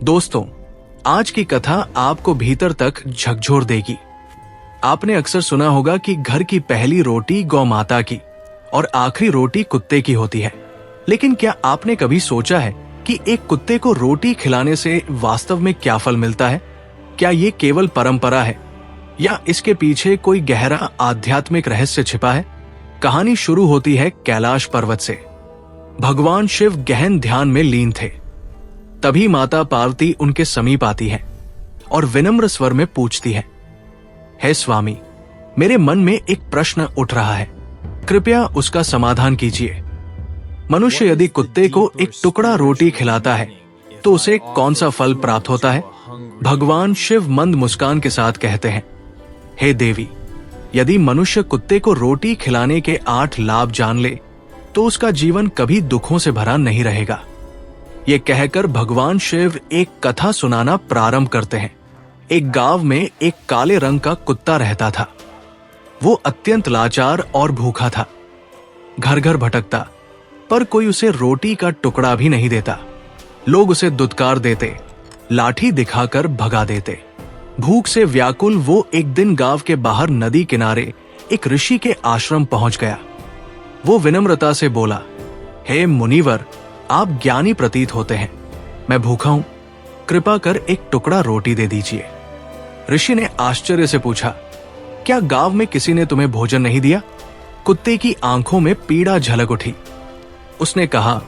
दोस्तों, आज की कथा आपको भीतर तक झकझोर देगी। आपने अक्सर सुना होगा कि घर की पहली रोटी गौ माता की और आखिरी रोटी कुत्ते की होती है। लेकिन क्या आपने कभी सोचा है कि एक कुत्ते को रोटी खिलाने से वास्तव में क्या फल मिलता है? क्या ये केवल परंपरा है या इसके पीछे कोई गहरा आध्यात्मिक रहस्य छिपा है? कहानी शुरू होती है कैलाश पर्वत से। भगवान शिव गहन ध्यान में लीन थे। तभी माता पार्वती उनके समीप आती है और विनम्र स्वर में पूछती है, हे स्वामी, मेरे मन में एक प्रश्न उठ रहा है, कृपया उसका समाधान कीजिए। मनुष्य यदि कुत्ते को एक टुकड़ा रोटी खिलाता है तो उसे कौन सा फल प्राप्त होता है? भगवान शिव मंद मुस्कान के साथ कहते हैं, हे देवी, यदि मनुष्य कुत्ते को रोटी खिलाने के 8 लाभ जान ले तो उसका जीवन कभी दुखों से भरा नहीं रहेगा। ये कहकर भगवान शिव एक कथा सुनाना प्रारंभ करते हैं। एक गांव में एक काले रंग का कुत्ता रहता था। वो अत्यंत लाचार और भूखा था। घर घर भटकता, पर कोई उसे रोटी का टुकड़ा भी नहीं देता। लोग उसे दुत्कार देते, लाठी दिखाकर भगा देते। भूख से व्याकुल वो एक दिन गांव के बाहर नदी किनारे एक ऋषि के आश्रम पहुंच गया। वो विनम्रता से बोला, हे मुनिवर, आप ज्ञानी प्रतीत होते हैं। मैं भूखा हूं, कृपा कर एक टुकड़ा रोटी दे दीजिए। ऋषि ने आश्चर्य से पूछा, क्या गांव में किसी ने तुम्हें भोजन नहीं दिया? कुत्ते की आंखों में पीड़ा झलक उठी। उसने कहा,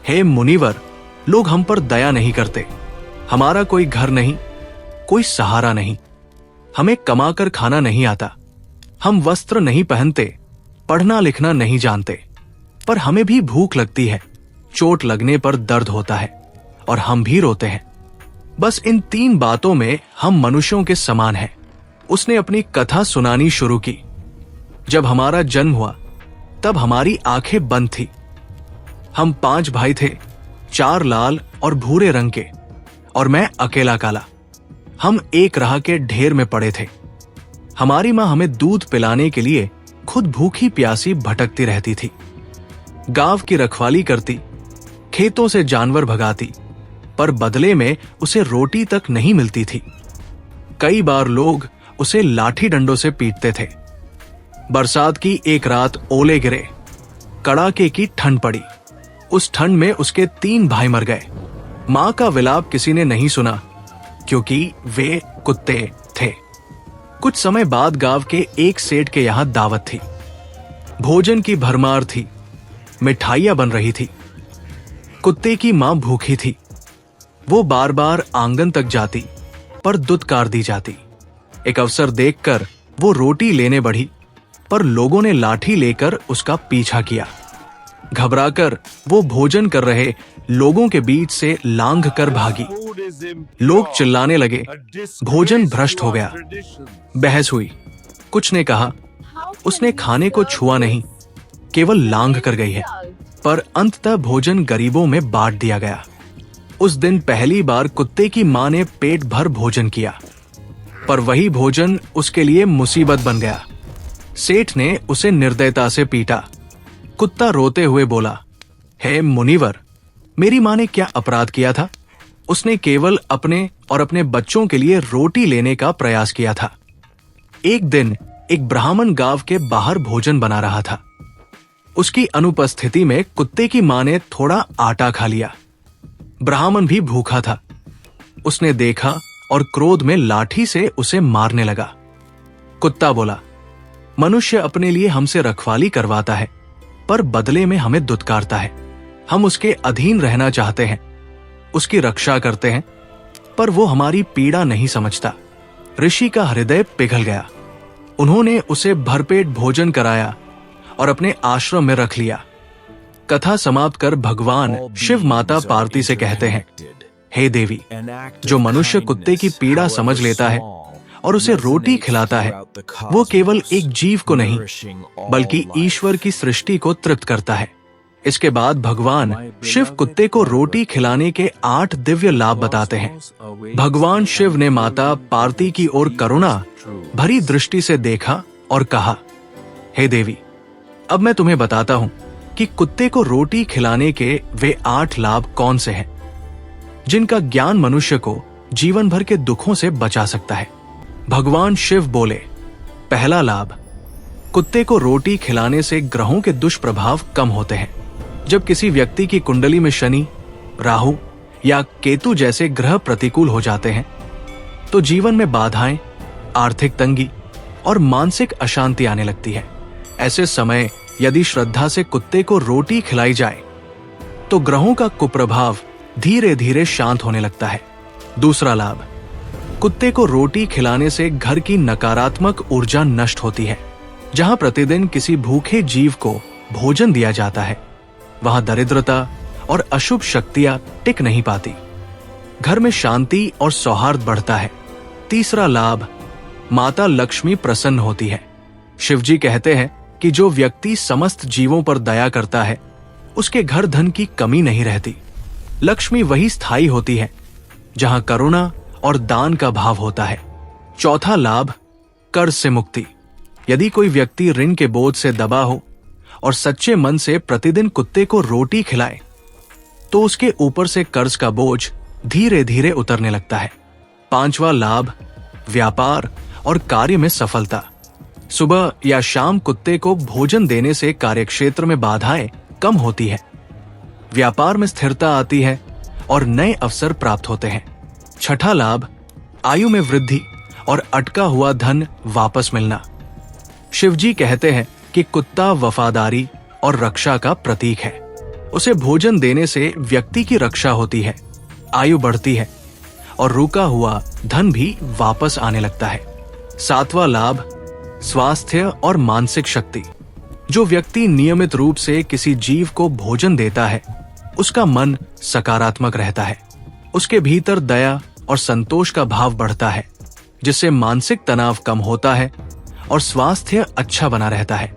हे मुनिवर, लोग हम पर दया नहीं करते। हमारा कोई घर नहीं, कोई सहारा नहीं। हमें कमाकर खाना नहीं आता। हम वस्त्र नहीं पहनते, पढ़ना लिखना नहीं जानते। पर हमें भी भूख लगती है, चोट लगने पर दर्द होता है और हम भी रोते हैं। बस इन 3 बातों में हम मनुष्यों के समान हैं। उसने अपनी कथा सुनानी शुरू की। जब हमारा जन्म हुआ तब हमारी आंखें बंद थी। हम 5 भाई थे, 4 लाल और भूरे रंग के, और मैं अकेला काला। हम एक राह के ढेर में पड़े थे। हमारी मां हमें दूध पिलाने के लिए खुद भूखी प्यासी भटकती रहती थी। गांव की रखवाली करती, खेतों से जानवर भगाती, पर बदले में उसे रोटी तक नहीं मिलती थी। कई बार लोग उसे लाठी डंडों से पीटते थे। बरसात की एक रात ओले गिरे, कड़ाके की ठंड पड़ी। उस ठंड में उसके 3 भाई मर गए। मां का विलाप किसी ने नहीं सुना, क्योंकि वे कुत्ते थे। कुछ समय बाद गांव के एक सेठ के यहां दावत थी। भोजन की भरमार थी, मिठाइयां बन रही थी। कुत्ते की मां भूखी थी। वो बार बार आंगन तक जाती, पर दुत्कार दी जाती। एक अवसर देखकर वो रोटी लेने बढ़ी, पर लोगों ने लाठी लेकर उसका पीछा किया। घबराकर वो भोजन कर रहे लोगों के बीच से लांघ कर भागी। लोग चिल्लाने लगे, भोजन भ्रष्ट हो गया। बहस हुई। कुछ ने कहा, उसने खाने को छुआ नहीं, केवल लांघ कर गई है। पर अंततः भोजन गरीबों में बांट दिया गया। उस दिन पहली बार कुत्ते की मां ने पेट भर भोजन किया, पर वही भोजन उसके लिए मुसीबत बन गया। सेठ ने उसे निर्दयता से पीटा। कुत्ता रोते हुए बोला, हे मुनिवर, मेरी मां ने क्या अपराध किया था? उसने केवल अपने और अपने बच्चों के लिए रोटी लेने का प्रयास किया था। एक दिन एक ब्राह्मण गांव के बाहर भोजन बना रहा था। उसकी अनुपस्थिति में कुत्ते की मां ने थोड़ा आटा खा लिया। ब्राह्मण भी भूखा था। उसने देखा और क्रोध में लाठी से उसे मारने लगा। कुत्ता बोला, मनुष्य अपने लिए हमसे रखवाली करवाता है, पर बदले में हमें दुत्कारता है। हम उसके अधीन रहना चाहते हैं, उसकी रक्षा करते हैं, पर वो हमारी पीड़ा नहीं समझता। ऋषि का हृदय पिघल गया। उन्होंने उसे भरपेट भोजन कराया और अपने आश्रम में रख लिया। कथा समाप्त कर भगवान शिव माता पार्वती से कहते हैं, हे देवी, जो मनुष्य कुत्ते की पीड़ा समझ लेता है और उसे रोटी खिलाता है, वो केवल एक जीव को नहीं, बल्कि ईश्वर की सृष्टि को तृप्त करता है। इसके बाद भगवान शिव कुत्ते को रोटी खिलाने के 8 दिव्य लाभ बताते हैं। भगवान शिव ने माता पार्वती की ओर करुणा भरी दृष्टि से देखा और कहा, हे देवी, अब मैं तुम्हें बताता हूं कि कुत्ते को रोटी खिलाने के वे 8 लाभ कौन से हैं। जिनका ज्ञान मनुष्य को जीवन भर के दुखों से बचा सकता है। भगवान शिव बोले, पहला लाभ, कुत्ते को रोटी खिलाने से ग्रहों के दुष्प्रभाव कम होते हैं। जब किसी व्यक्ति की कुंडली में शनि, राहु या केतु जैसे ग्रह प्रतिकूल हो जाते हैं तो जीवन में बाधाएं, आर्थिक तंगी और मानसिक अशांति आने लगती है। ऐसे समय यदि श्रद्धा से कुत्ते को रोटी खिलाई जाए तो ग्रहों का कुप्रभाव धीरे धीरे शांत होने लगता है। दूसरा लाभ, कुत्ते को रोटी खिलाने से घर की नकारात्मक ऊर्जा नष्ट होती है। जहां प्रतिदिन किसी भूखे जीव को भोजन दिया जाता है वहां दरिद्रता और अशुभ शक्तियां टिक नहीं पाती। घर में शांति और सौहार्द बढ़ता है। तीसरा लाभ, माता लक्ष्मी प्रसन्न होती है। शिवजी कहते हैं कि जो व्यक्ति समस्त जीवों पर दया करता है उसके घर धन की कमी नहीं रहती। लक्ष्मी वही स्थायी होती है जहां करुणा और दान का भाव होता है। चौथा लाभ, कर्ज से मुक्ति। यदि कोई व्यक्ति ऋण के बोझ से दबा हो और सच्चे मन से प्रतिदिन कुत्ते को रोटी खिलाए तो उसके ऊपर से कर्ज का बोझ धीरे धीरे उतरने लगता है। पांचवा लाभ, व्यापार और कार्य में सफलता। सुबह या शाम कुत्ते को भोजन देने से कार्यक्षेत्र में बाधाएं कम होती है, व्यापार में स्थिरता आती है और नए अवसर प्राप्त होते हैं। छठा लाभ, आयु में वृद्धि और अटका हुआ धन वापस मिलना। शिवजी कहते हैं कि कुत्ता वफादारी और रक्षा का प्रतीक है। उसे भोजन देने से व्यक्ति की रक्षा होती है, आयु बढ़ती है और रुका हुआ धन भी वापस आने लगता है। सातवां लाभ, स्वास्थ्य और मानसिक शक्ति। जो व्यक्ति नियमित रूप से किसी जीव को भोजन देता है उसका मन सकारात्मक रहता है। उसके भीतर दया और संतोष का भाव बढ़ता है जिससे मानसिक तनाव कम होता है और स्वास्थ्य अच्छा बना रहता है।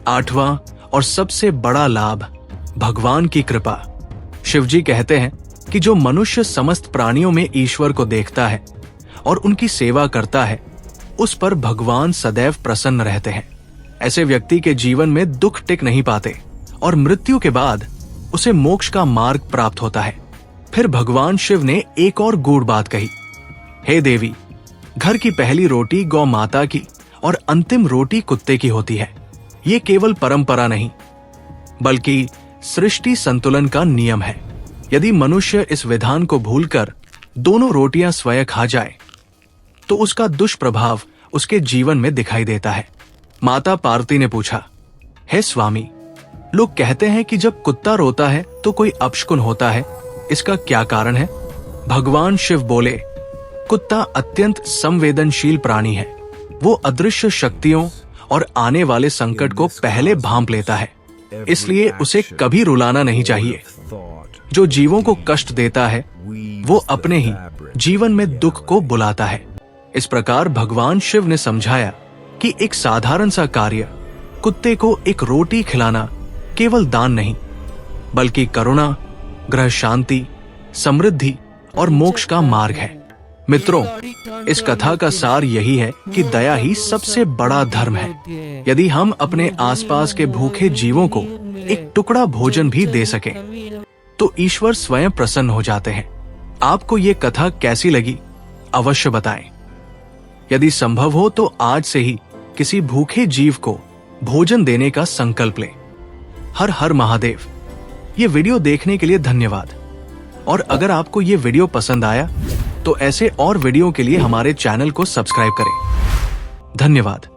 आठवां और सबसे बड़ा लाभ, भगवान की कृपा। शिवजी कहते हैं कि जो मनुष्य समस्त प्राणियों में ईश्वर को देखता है और उनकी सेवा करता है उस पर भगवान सदैव प्रसन्न रहते हैं। ऐसे व्यक्ति के जीवन में दुख टिक नहीं पाते और मृत्यु के बाद उसे मोक्ष का मार्ग प्राप्त होता है। फिर भगवान शिव ने एक और गूढ़ बात कही, हे देवी, घर की पहली रोटी गौ माता की और अंतिम रोटी कुत्ते की होती है। ये केवल परंपरा नहीं बल्कि सृष्टि संतुलन का नियम है। यदि मनुष्य इस विधान को भूलकर दोनों रोटियां स्वयं खा जाए तो उसका दुष्प्रभाव उसके जीवन में दिखाई देता है। माता पार्वती ने पूछा, हे स्वामी, लोग कहते हैं कि जब कुत्ता रोता है तो कोई अपशकुन होता है, इसका क्या कारण है? भगवान शिव बोले, कुत्ता अत्यंत संवेदनशील प्राणी है। वो अदृश्य शक्तियों और आने वाले संकट को पहले भांप लेता है, इसलिए उसे कभी रुलाना नहीं चाहिए। जो जीवों को कष्ट देता है वो अपने ही जीवन में दुख को बुलाता है। इस प्रकार भगवान शिव ने समझाया कि एक साधारण सा कार्य, कुत्ते को एक रोटी खिलाना, केवल दान नहीं बल्कि करुणा, ग्रह शांति, समृद्धि और मोक्ष का मार्ग है। मित्रों, इस कथा का सार यही है कि दया ही सबसे बड़ा धर्म है। यदि हम अपने आसपास के भूखे जीवों को एक टुकड़ा भोजन भी दे सकें तो ईश्वर स्वयं प्रसन्न हो जाते हैं। आपको ये कथा कैसी लगी अवश्य बताएं। यदि संभव हो तो आज से ही किसी भूखे जीव को भोजन देने का संकल्प लें। हर हर महादेव। ये वीडियो देखने के लिए धन्यवाद। और अगर आपको ये वीडियो पसंद आया तो ऐसे और वीडियो के लिए हमारे चैनल को सब्सक्राइब करें। धन्यवाद।